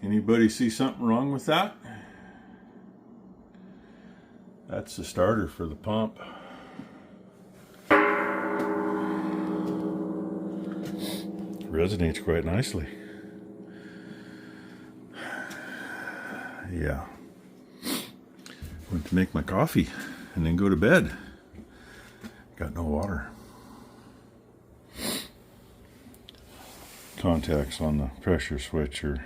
Anybody see something wrong with that? That's the starter for the pump. Resonates quite nicely. Yeah. Went to make my coffee and then go to bed. Got no water. Contacts on the pressure switch are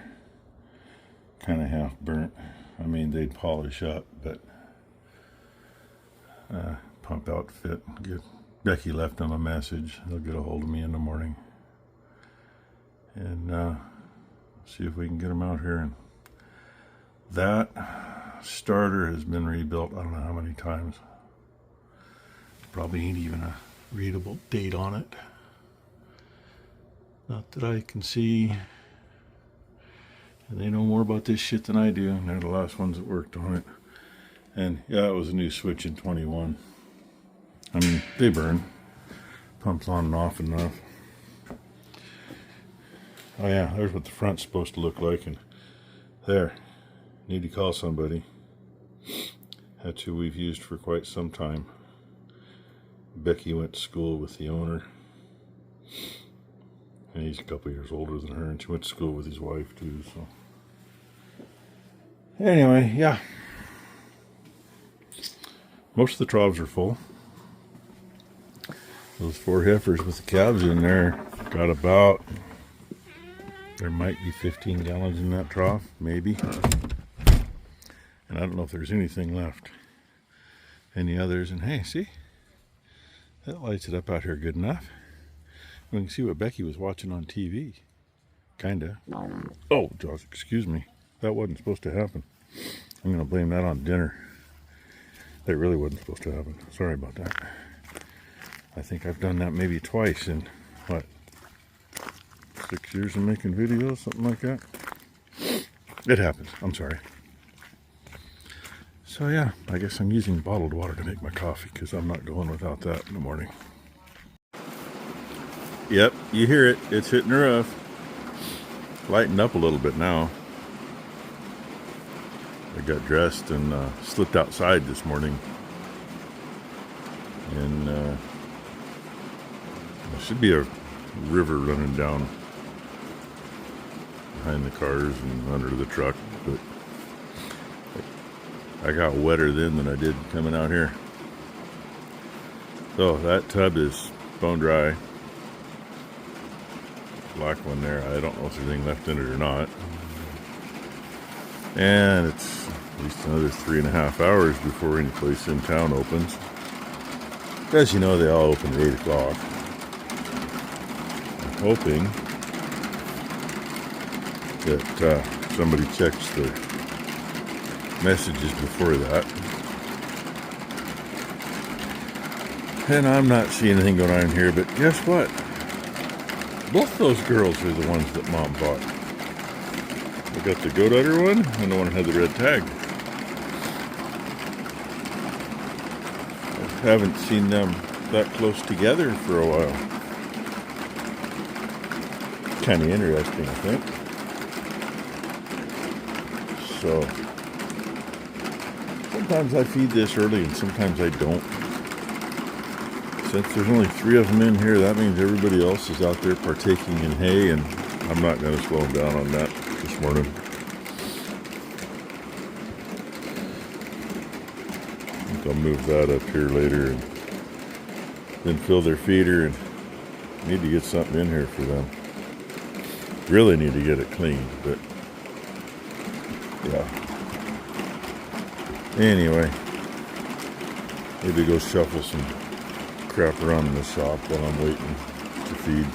kind of half burnt. I mean, they'd polish up, but pump outfit. Becky left them a message. They'll get a hold of me in the morning and see if we can get them out here. And that starter has been rebuilt I don't know how many times. Probably ain't even a readable date on it. Not that I can see. And they know more about this shit than I do. And they're the last ones that worked on it. And yeah, it was a new switch in 21. I mean, they burn. Pumps on and off enough. Oh yeah, there's what the front's supposed to look like. And there. Need to call somebody. That's who we've used for quite some time. Becky went to school with the owner. And he's a couple years older than her, and she went to school with his wife too, so. Anyway, yeah. Most of the troughs are full. Those 4 heifers with the calves in there got about, there might be 15 gallons in that trough, maybe. And I don't know if there's anything left. Any others, and hey, see? That lights it up out here good enough. We can see what Becky was watching on TV. Kinda. Oh, Josh, excuse me. That wasn't supposed to happen. I'm going to blame that on dinner. That really wasn't supposed to happen. Sorry about that. I think I've done that maybe twice in, what, 6 years of making videos, something like that. It happens. I'm sorry. So yeah, I guess I'm using bottled water to make my coffee because I'm not going without that in the morning. Yep, you hear it. It's hitting the roof. Lightened up a little bit now. I got dressed and slipped outside this morning. And there should be a river running down behind the cars and under the truck. But I got wetter then than I did coming out here. So that tub is bone dry. Black one there. I don't know if there's anything left in it or not. And it's at least another 3.5 hours before any place in town opens. As you know, they all open at 8 o'clock. I'm hoping that somebody checks their messages before that. And I'm not seeing anything going on here, but guess what? Both those girls are the ones that Mom bought. I got the goat udder one and the one that had the red tag. I haven't seen them that close together for a while. Kind of interesting, I think. So, sometimes I feed this early and sometimes I don't. Since there's only 3 of them in here, that means everybody else is out there partaking in hay, and I'm not going to slow them down on that this morning. I think I'll move that up here later and then fill their feeder, and need to get something in here for them. Really need to get it cleaned, but yeah. Anyway, maybe go shuffle some crap around in the shop while I'm waiting to feed.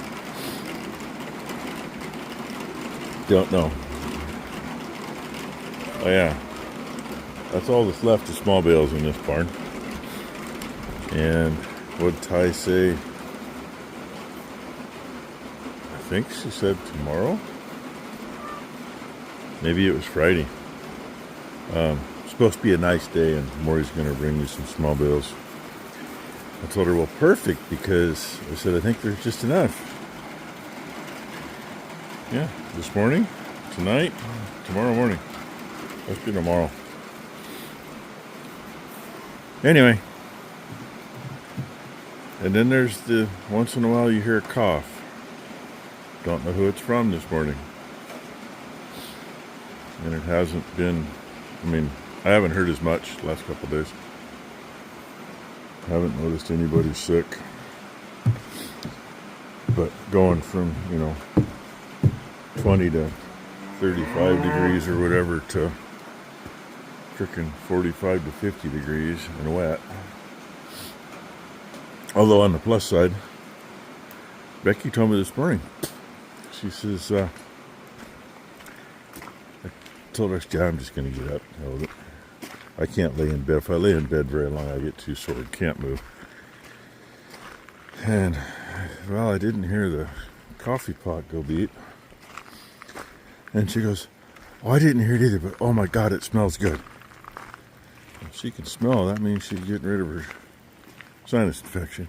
Don't know. Oh yeah, that's all that's left of small bales in this barn. And what did Ty say? I think she said tomorrow. Maybe it was Friday. It's supposed to be a nice day, and Maury's going to bring me some small bales. I told her, well, perfect, because I said, I think there's just enough. Yeah, this morning, tonight, tomorrow morning. Must be tomorrow. Anyway. And then there's the, once in a while you hear a cough. Don't know who it's from this morning. And it hasn't been, I mean, I haven't heard as much the last couple of days. I haven't noticed anybody sick. But going from, 20 to 35 degrees or whatever to freaking 45 to 50 degrees and wet. Although on the plus side, Becky told me this morning, she says, I told her, yeah, I'm just going to get up. I can't lay in bed. If I lay in bed very long, I get too sore and can't move. And, well, I didn't hear the coffee pot go beep. And she goes, oh, I didn't hear it either, but oh my God, it smells good. If she can smell, that means she's getting rid of her sinus infection.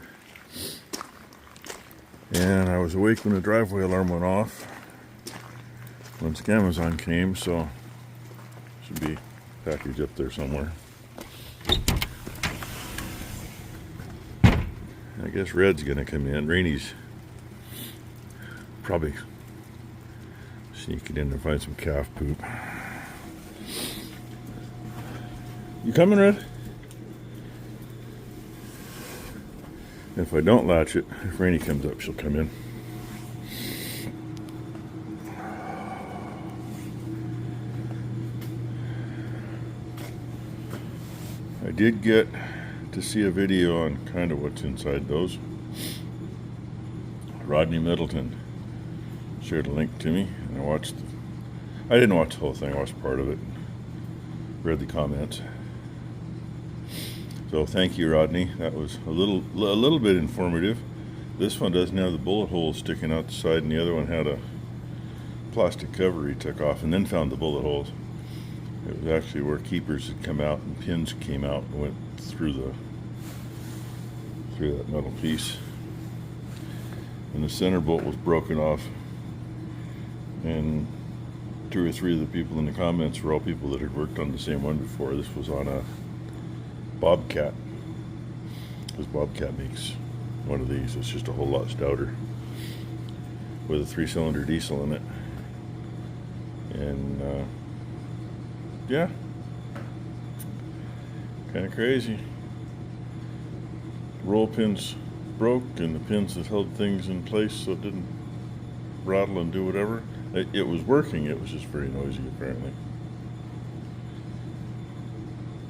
And I was awake when the driveway alarm went off once Amazon came, so should be package up there somewhere. I guess Red's gonna come in. Rainy's probably sneaking in to find some calf poop. You coming, Red? If I don't latch it, if Rainy comes up, she'll come in. I did get to see a video on kind of what's inside those. Rodney Middleton shared a link to me, and I didn't watch the whole thing, I watched part of it, read the comments. So thank you, Rodney. That was a little bit informative. This one doesn't have the bullet holes sticking out the side, and the other one had a plastic cover he took off and then found the bullet holes. It was actually where keepers had come out and pins came out and went through that metal piece. And the center bolt was broken off. And 2 or 3 of the people in the comments were all people that had worked on the same one before. This was on a Bobcat, because Bobcat makes one of these. It's just a whole lot stouter with a 3-cylinder diesel in it. And yeah, kind of crazy. Roll pins broke, and the pins that held things in place so it didn't rattle and do whatever. It was working, it was just very noisy apparently.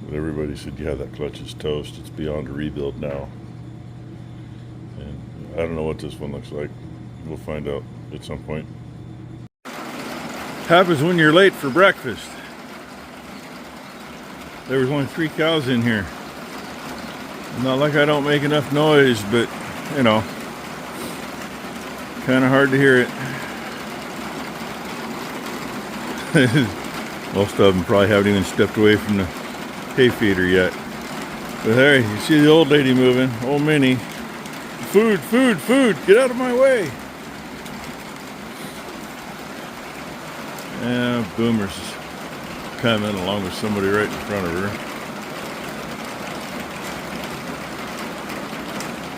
But everybody said, yeah, that clutch is toast. It's beyond a rebuild now. And I don't know what this one looks like. We'll find out at some point. Happens when you're late for breakfast. There was only 3 cows in here. Not like I don't make enough noise, but, kind of hard to hear it. Most of them probably haven't even stepped away from the hay feeder yet. But there, you see the old lady moving, old Minnie. Food, food, food, get out of my way. Yeah, Boomer's coming along with somebody right in front of her.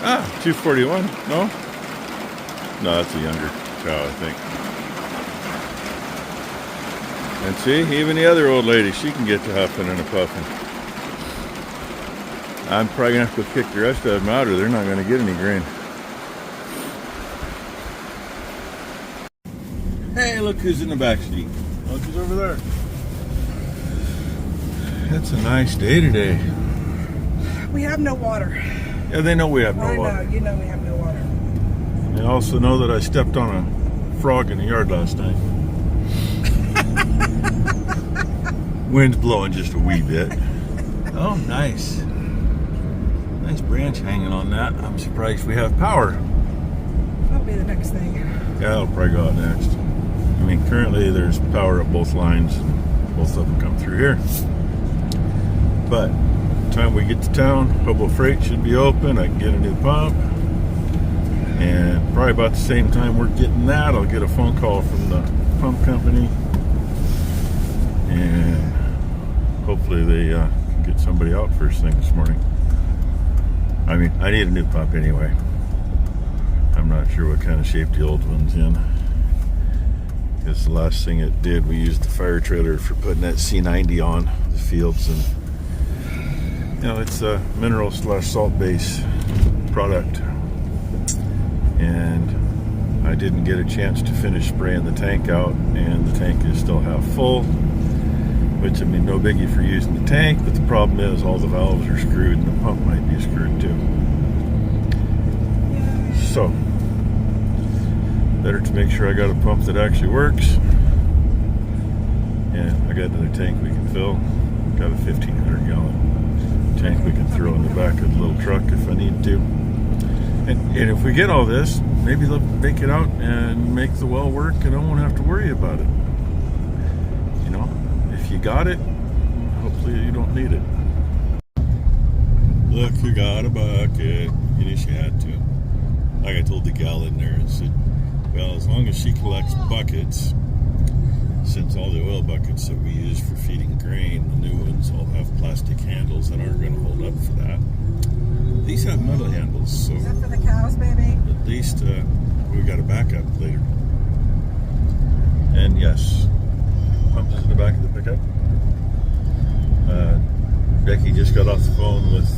Ah, 241, no? No, that's a younger cow, I think. And see, even the other old lady, she can get to huffing and a puffing. I'm probably going to have to kick the rest of them out or they're not going to get any grain. Hey, look who's in the back seat. Look who's over there. It's a nice day today. We have no water. Yeah, they know we have no water. I know, you know we have no water. They also know that I stepped on a frog in the yard last night. Wind's blowing just a wee bit. Oh, nice. Nice branch hanging on that. I'm surprised we have power. That'll be the next thing. Yeah, that'll probably go out next. I mean, currently there's power at both lines. Both of them come through here. But by the time we get to town, Hobo Freight should be open. I can get a new pump. And probably about the same time we're getting that, I'll get a phone call from the pump company and hopefully they can get somebody out first thing this morning. I mean, I need a new pump anyway. I'm not sure what kind of shape the old one's in. Because the last thing it did, we used the fire trailer for putting that C90 on the fields, and you know, it's a mineral / salt base product, and I didn't get a chance to finish spraying the tank out, and the tank is still half full, which, I mean, no biggie for using the tank, but the problem is all the valves are screwed and the pump might be screwed too. So better to make sure I got a pump that actually works. And I got another tank we can fill. Got a 1,500 gallon tank we can throw in the back of the little truck if I need to. And if we get all this, maybe they'll make it out and make the well work, and I won't have to worry about it. You know, if you got it, hopefully you don't need it. Look, you got a bucket. You knew she had to. Like I told the gal in there, I said, well, as long as she collects buckets, since all the oil buckets that we use for feeding grain, the new ones all have plastic handles that aren't going to hold up for that. These have metal handles, so Is that for the cows, baby? at least we got a backup later. And yes, pump is in the back of the pickup. Becky just got off the phone with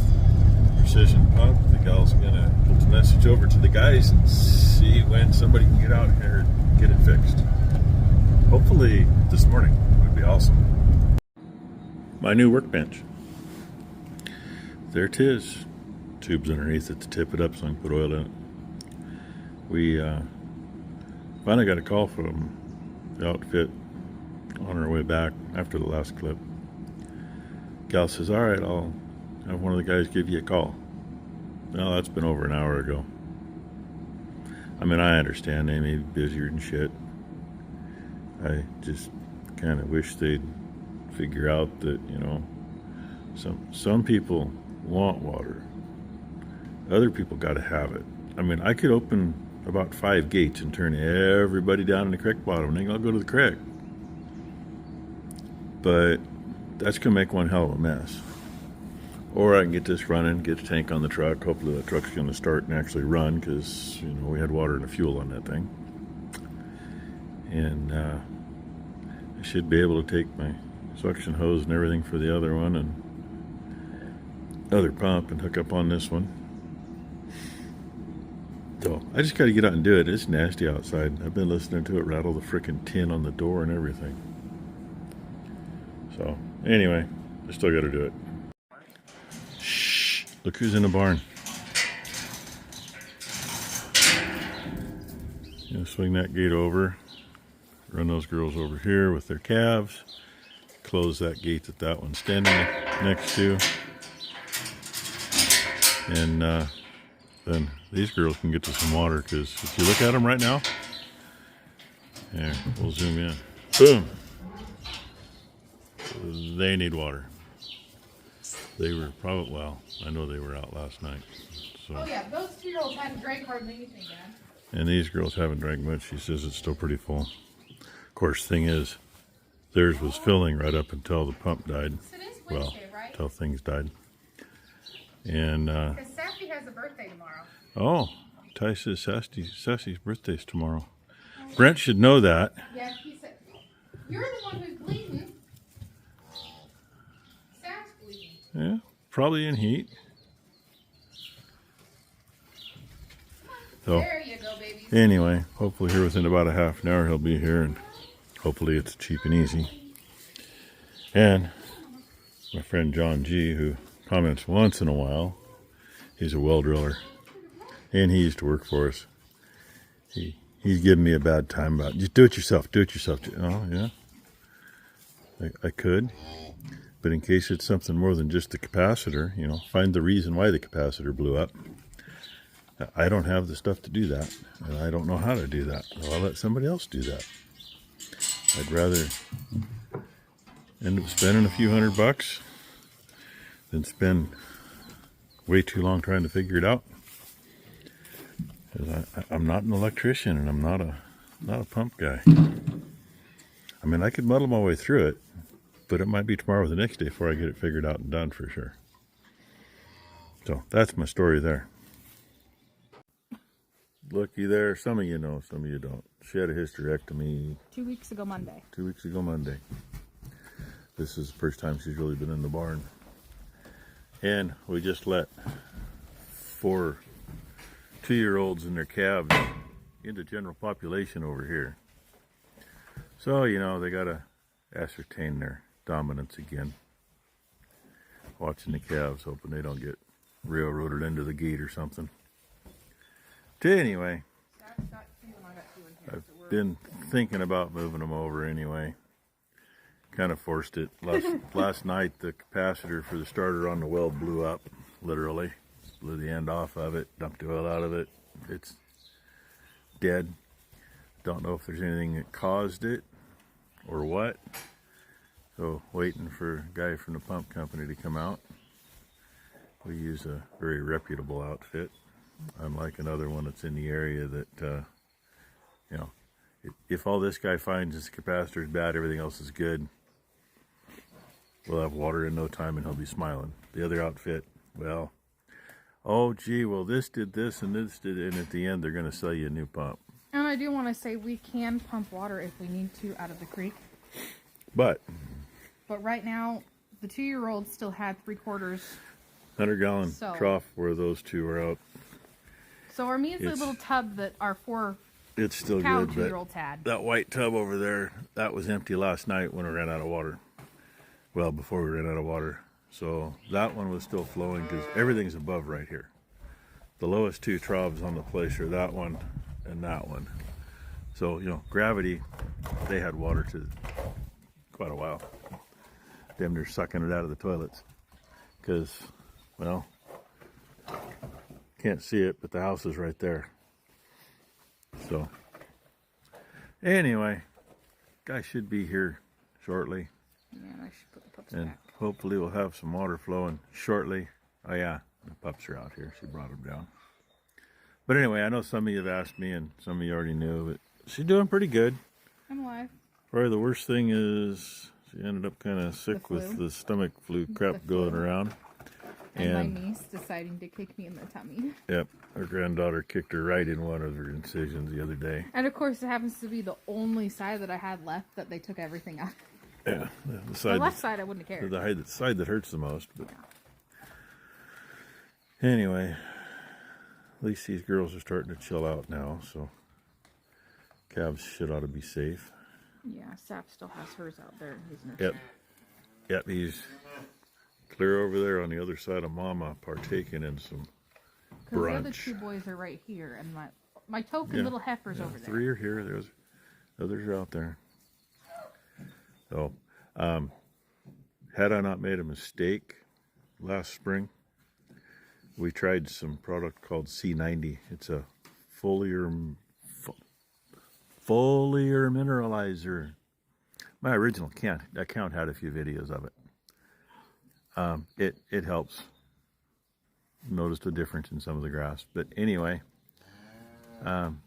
Precision Pump. The gal's gonna put the message over to the guys and see when somebody can get out here and get it fixed. Hopefully this morning would be awesome. My new workbench. There it is. Tubes underneath it to tip it up so I can put oil in it. We finally got a call from the outfit on our way back after the last clip. Gal says, all right, I'll have one of the guys give you a call. Well, that's been over an hour ago. I mean, I understand they may be busier than shit. I just kind of wish they'd figure out that, you know, some people want water. Other people got to have it. I mean, I could open about 5 gates and turn everybody down in the creek bottom, and then I'll go to the creek. But that's going to make one hell of a mess. Or I can get this running, get the tank on the truck. Hopefully the truck's going to start and actually run, because, you know, we had water and fuel on that thing. And I should be able to take my suction hose and everything for the other one and other pump and hook up on this one. So I just got to get out and do it. It's nasty outside. I've been listening to it rattle the frickin' tin on the door and everything. So anyway, I still got to do it. Shh! Look who's in the barn. You know, swing that gate over. Run those girls over here with their calves. Close that gate that one's standing next to. And then these girls can get to some water, because if you look at them right now, here, we'll zoom in. Boom! They need water. They were probably, well, I know they were out last night. So. Oh yeah, those 2-year-olds hadn't drank hardly anything, Dad. And these girls haven't drank much. She says it's still pretty full. Of course, thing is, theirs was filling right up until the pump died. So it is Well, Wednesday, right? until things died. And Because Sassy has a birthday tomorrow. oh, Ty says Sassy's birthday's tomorrow. Brent should know that. Yeah, he said, you're the one who's bleeding. Sass bleeding. Yeah, probably in heat. So There you go, baby. anyway, hopefully here within about a half an hour he'll be here, and hopefully it's cheap and easy. And my friend John G, who comments once in a while, he's a well driller, and he used to work for us. He's giving me a bad time about, just do it yourself, do it yourself. Oh yeah, I could, but in case it's something more than just the capacitor, you know, find the reason why the capacitor blew up. I don't have the stuff to do that, and I don't know how to do that, so I'll let somebody else do that. I'd rather end up spending a few $100 than spend way too long trying to figure it out. 'Cause I'm not an electrician, and I'm not a pump guy. I mean, I could muddle my way through it, But it might be tomorrow or the next day before I get it figured out and done for sure. So that's my story there. Looky there. Some of you know, some of you don't. She had a hysterectomy 2 weeks ago Monday. 2 weeks ago Monday. This is the first time she's really been in the barn. And we just let 4 2-year-olds and their calves into general population over here. So, you know, they got to ascertain their dominance again. Watching the calves, hoping they don't get railroaded into the gate or something. Anyway, I've been thinking about moving them over anyway. Kind of forced it. Last night, the capacitor for the starter on the well blew up, literally. Blew the end off of it, dumped the oil out of it. It's dead. Don't know if there's anything that caused it or what. So waiting for a guy from the pump company to come out. We use a very reputable outfit, unlike another one that's in the area that, you know, if all this guy finds is the capacitor is bad, everything else is good, we'll have water in no time and he'll be smiling. The other outfit, well, oh gee, well this did this and this did it, and at the end they're going to sell you a new pump. And I do want to say we can pump water if we need to out of the creek. But right now, the 2-year-old still had 3/4. 100-gallon trough where those two are out. So our measly little tub that our 4 it's still cow good, 2-year-olds had. That white tub over there, that was empty last night when we ran out of water. Well, before we ran out of water. So that one was still flowing because everything's above right here. The lowest 2 troughs on the place are that one and that one. So, you know, gravity, they had water to quite a while. Damn near sucking it out of the toilets. Because, well, can't see it, but the house is right there. So, anyway, guy should be here shortly. Yeah, I should put the pups And back. hopefully we'll have some water flowing shortly. Oh yeah, the pups are out here. She brought them down. But anyway, I know some of you have asked me and some of you already knew, but she's doing pretty good. I'm alive. Probably the worst thing is she ended up kind of sick flu. with the stomach flu crap The flu. going around. And my niece deciding to kick me in the tummy. Yep, her granddaughter kicked her right in one of her incisions the other day. And of course, it happens to be the only side that I had left that they took everything out. Yeah, the The side left side I wouldn't have cared. the side that hurts the most. But anyway, at least these girls are starting to chill out now, so calves should ought to be safe. Yeah, Sap still has hers out there. He's in her Yep. chair. Yep, he's clear over there on the other side of Mama, partaking in some 'Cause the other brunch. 2 boys are right here, and my token Yeah. little heifer's over there. 3 are here. There's others are out there. So, had I not made a mistake last spring, we tried some product called C90. It's a foliar mineralizer. My original account had a few videos of it. It helps. Noticed a difference in some of the grass. But anyway,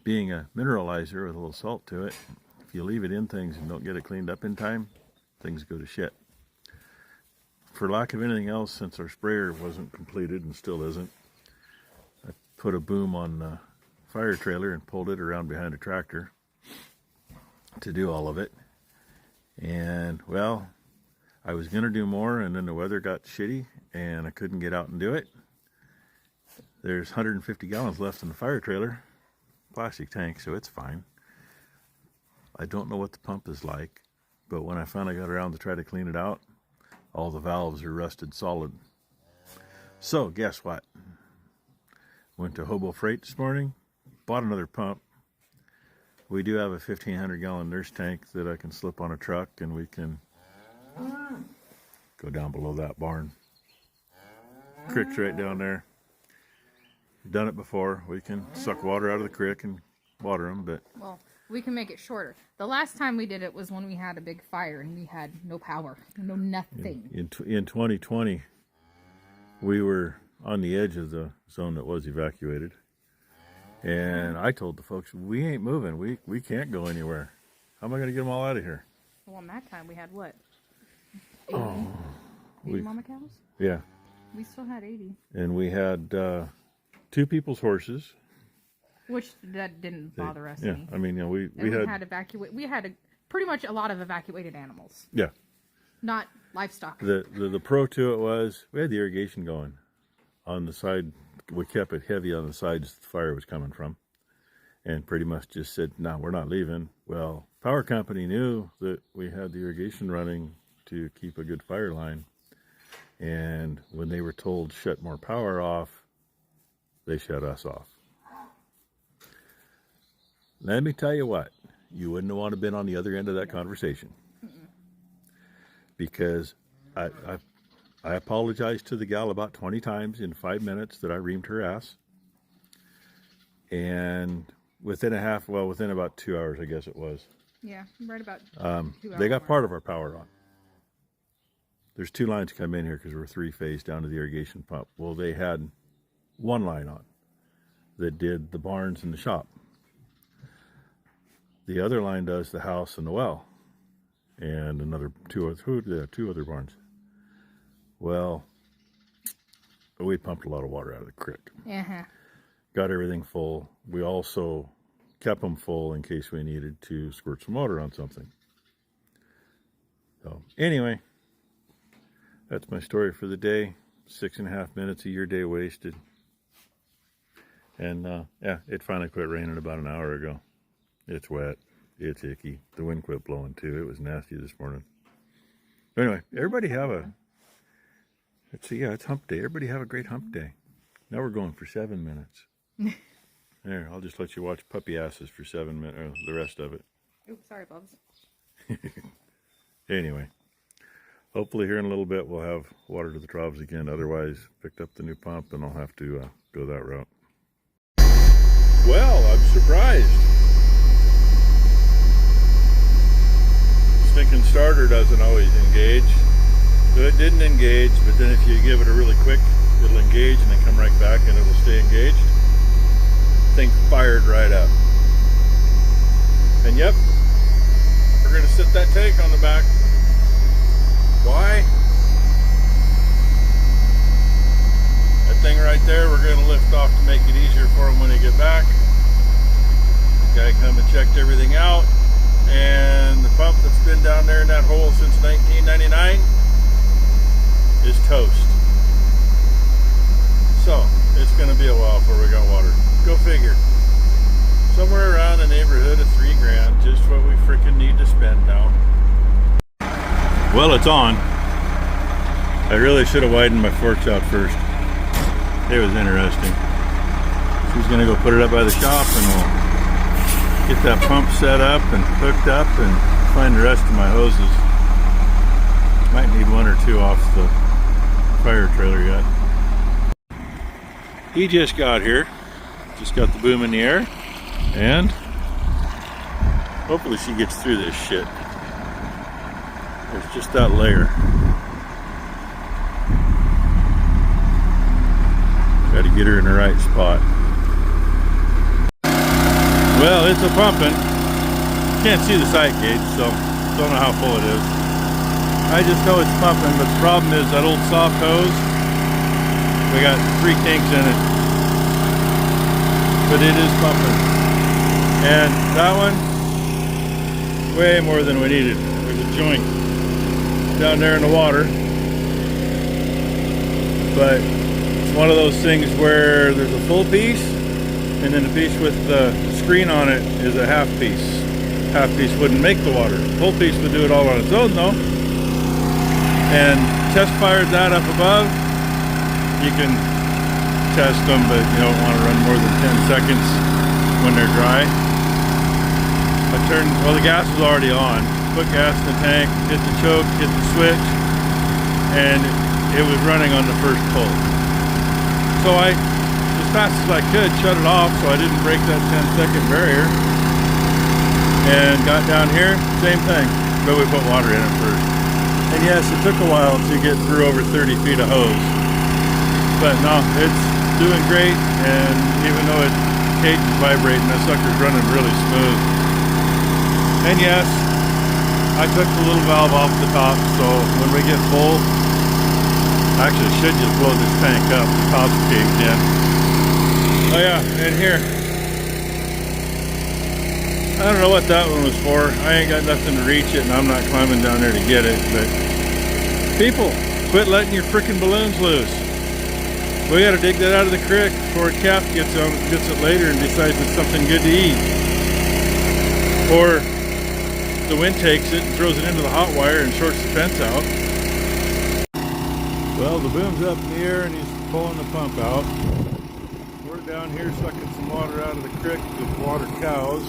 being a mineralizer with a little salt to it, if you leave it in things and don't get it cleaned up in time, things go to shit. For lack of anything else, since our sprayer wasn't completed and still isn't, I put a boom on the fire trailer and pulled it around behind a tractor to do all of it. And, well, I was going to do more, and then the weather got shitty, and I couldn't get out and do it. There's 150 gallons left in the fire trailer, plastic tank, so it's fine. I don't know what the pump is like, but when I finally got around to try to clean it out, all the valves are rusted solid. So, guess what? Went to Hobo Freight this morning, bought another pump. We do have a 1,500-gallon nurse tank that I can slip on a truck, and we can go down below that barn. Creek's right down there. Done it before. We can suck water out of the creek and water them, but Well, we can make it shorter. The last time we did it was when we had a big fire and we had no power, no nothing. in 2020, we were on the edge of the zone that was evacuated. And I told the folks, we ain't moving. We can't go anywhere. How am I going to get them all out of here? Well, in that time we had what? 80. Oh, 80 mama cows? yeah. We still had 80. And we had 2 people's horses. Which that didn't bother us Yeah, any. I mean, you know, we had pretty much a lot of evacuated animals. Yeah. Not livestock. The pro to it was we had the irrigation going on the side. We kept it heavy on the sides the fire was coming from, and pretty much just said, no, we're not leaving. Well, power company knew that we had the irrigation running to keep a good fire line, and when they were told shut more power off, they shut us off. Let me tell you what, you wouldn't want to have been on the other end of that conversation. Because I apologized to the gal about 20 times in 5 minutes that I reamed her ass. And within about 2 hours, I guess it was. Yeah, right about 2 hours. They got part of our power on. There's 2 lines come in here because we're 3-phase down to the irrigation pump. Well, they had 1 line on that did the barns and the shop. The other line does the house and the well. And another 2 other barns. Well, we pumped a lot of water out of the creek. Uh-huh. Got everything full. We also kept them full in case we needed to squirt some water on something. So anyway, that's my story for the day. 6.5 minutes of your day wasted. And yeah, it finally quit raining about an hour ago. It's wet. It's icky. The wind quit blowing too. It was nasty this morning. But anyway, everybody have a, let's see, yeah, it's hump day. Everybody have a great hump day. Now we're going for 7 minutes. There, I'll just let you watch puppy asses for 7 minutes, or the rest of it. Oops, sorry, Bubs. Anyway, hopefully here in a little bit we'll have water to the troughs again. Otherwise, picked up the new pump and I'll have to go that route. Well, I'm surprised. Stinking starter doesn't always engage. So it didn't engage, but then if you give it a really quick, it'll engage and then come right back and it'll stay engaged. Thing fired right up. And yep, we're going to sit that tank on the back. Why? That thing right there, we're going to lift off to make it easier for them when they get back. The guy come and checked everything out, and the pump that's been down there in that hole since 1999 is toast. So it's going to be a while before we got water. Go figure. Somewhere around the neighborhood of $3 grand, just what we freaking need to spend now. Well, it's on. I really should have widened my forks out first. It was interesting. She's gonna go put it up by the shop and we'll get that pump set up and hooked up and find the rest of my hoses. Might need 1 or 2 off the fire trailer yet. He just got here. Just got the boom in the air. And hopefully she gets through this shit. There's just that layer. Got to get her in the right spot. Well, it's a pumping. Can't see the sight gauge, so don't know how full it is. I just know it's pumping, but the problem is that old soft hose, we got 3 kinks in it. But it is pumping. And that one, way more than we needed. There's a joint down there in the water. But it's one of those things where there's a full piece, and then the piece with the screen on it is a half piece. Half piece wouldn't make the water. The full piece would do it all on its own though. And test fired that up above. You can test them, but you don't want to run more than 10 seconds when they're dry. Well, the gas was already on. Put gas in the tank, hit the choke, hit the switch, and it was running on the first pull. So I, as fast as I could, shut it off so I didn't break that 10-second barrier. And got down here, same thing, but we put water in it first. And yes, it took a while to get through over 30 feet of hose. But no, it's doing great, and even though the cage is vibrating, that sucker's running really smooth. And yes, I took the little valve off the top, so when we get full, actually should just blow this tank up. The top's caved in. Oh yeah, and here. I don't know what that one was for. I ain't got nothing to reach it, and I'm not climbing down there to get it, but people, quit letting your freaking balloons loose. We gotta dig that out of the creek before a calf gets it later and decides it's something good to eat. Or the wind takes it and throws it into the hot wire and shorts the fence out. Well, the boom's up in the air and he's pulling the pump out. We're down here sucking some water out of the creek to water cows.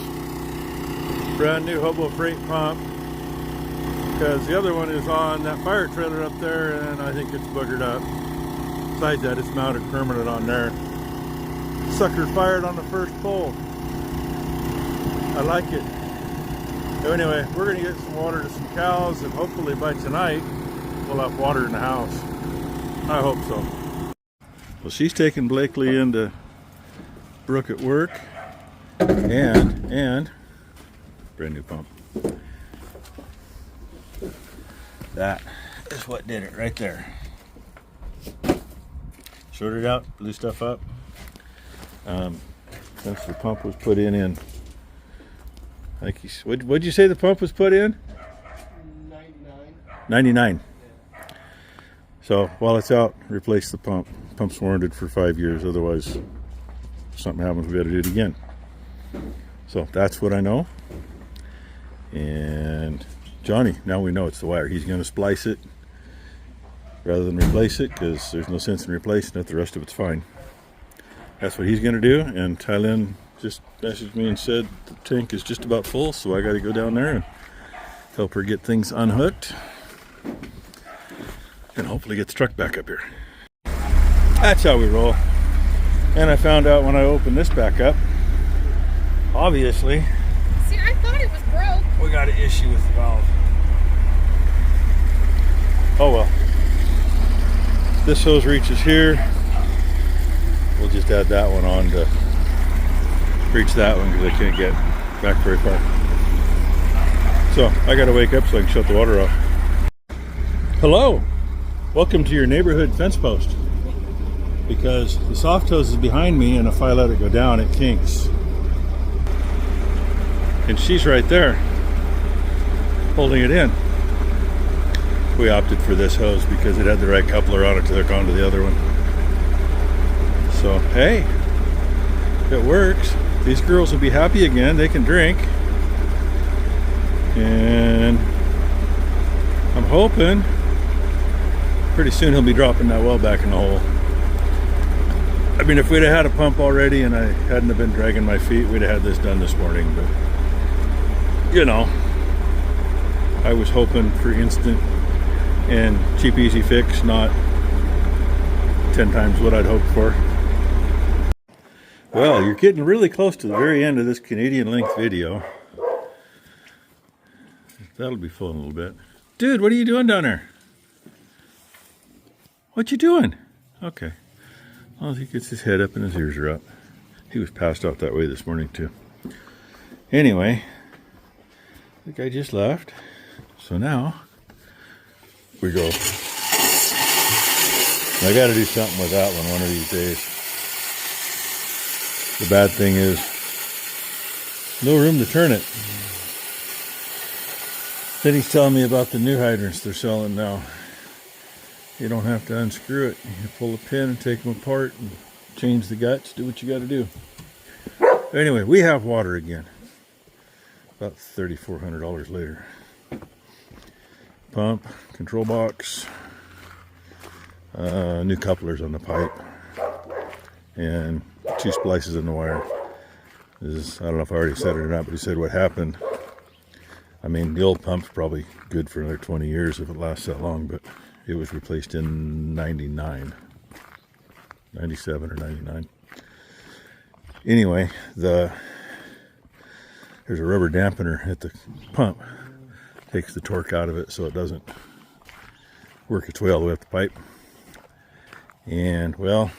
Brand new Hobo Freight pump, because the other one is on that fire trailer up there and I think it's boogered up. Besides that, it's mounted permanent on there. Sucker fired on the first pull. I like it. So anyway, we're going to get some water to some cows, and hopefully by tonight we'll have water in the house. I hope so. Well, she's taking Blakely into Brooke at work, and brand new pump. That is what did it right there. Shorted out, blew stuff up. Since the pump was put in like what'd you say the pump was put in? 99. So while it's out, replace the pump. Pump's warranted for 5 years. Otherwise, if something happens, we got to do it again. So that's what I know. And Johnny, now we know it's the wire. He's going to splice it rather than replace it, because there's no sense in replacing it. The rest of it's fine. That's what he's going to do. And Tylynn just messaged me and said the tank is just about full, so I got to go down there and help her get things unhooked and hopefully get the truck back up here. That's how we roll. And I found out when I opened this back up, obviously, See, I thought it was broke. we got an issue with the valve. Oh well. This hose reaches here. We'll just add that one on to reach that one, because I can't get back very far. So I gotta wake up so I can shut the water off. Hello, welcome to your neighborhood fence post. Because the soft hose is behind me, and if I let it go down, it kinks. And she's right there, holding it in. We opted for this hose because it had the right coupler on it to hook onto the other one. So hey, it works. These girls will be happy again. They can drink. And I'm hoping pretty soon he'll be dropping that well back in the hole. I mean, if we'd have had a pump already and I hadn't have been dragging my feet, we'd have had this done this morning. But, you know, I was hoping for instant and cheap, easy fix, not 10 times what I'd hoped for. Well, you're getting really close to the very end of this Canadian length video. That'll be full in a little bit. Dude, what are you doing down there? What you doing? Okay. Well, he gets his head up and his ears are up. He was passed out that way this morning too. Anyway, the guy just left. So now we go. I got to do something with that one of these days. The bad thing is no room to turn it. Then he's telling me about the new hydrants they're selling now. You don't have to unscrew it. You pull a pin and take them apart and change the guts, do what you got to do. Anyway, we have water again. About $3,400 later. Pump, control box, new couplers on the pipe, and 2 splices in the wire. I don't know if I already said it or not, but he said what happened. I mean, the old pump's probably good for another 20 years if it lasts that long, but it was replaced in 97 or 99. Anyway, there's a rubber dampener at the pump. Takes the torque out of it so it doesn't work its way all the way up the pipe. And well,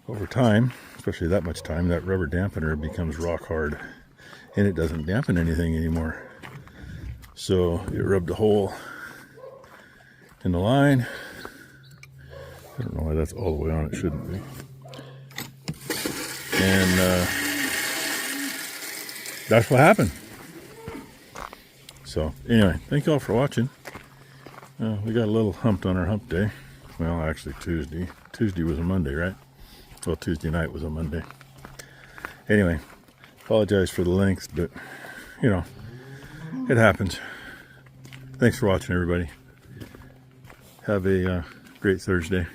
over time, especially that much time, that rubber dampener becomes rock hard and it doesn't dampen anything anymore. So it rubbed a hole in the line. I don't know why that's all the way on. It shouldn't be. And that's what happened. So anyway, thank you all for watching. We got a little humped on our hump day. Well, actually Tuesday. Tuesday was a Monday, right? Well, Tuesday night was a Monday. Anyway, apologize for the length, but you know, it happens. Thanks for watching, everybody. Have a great Thursday.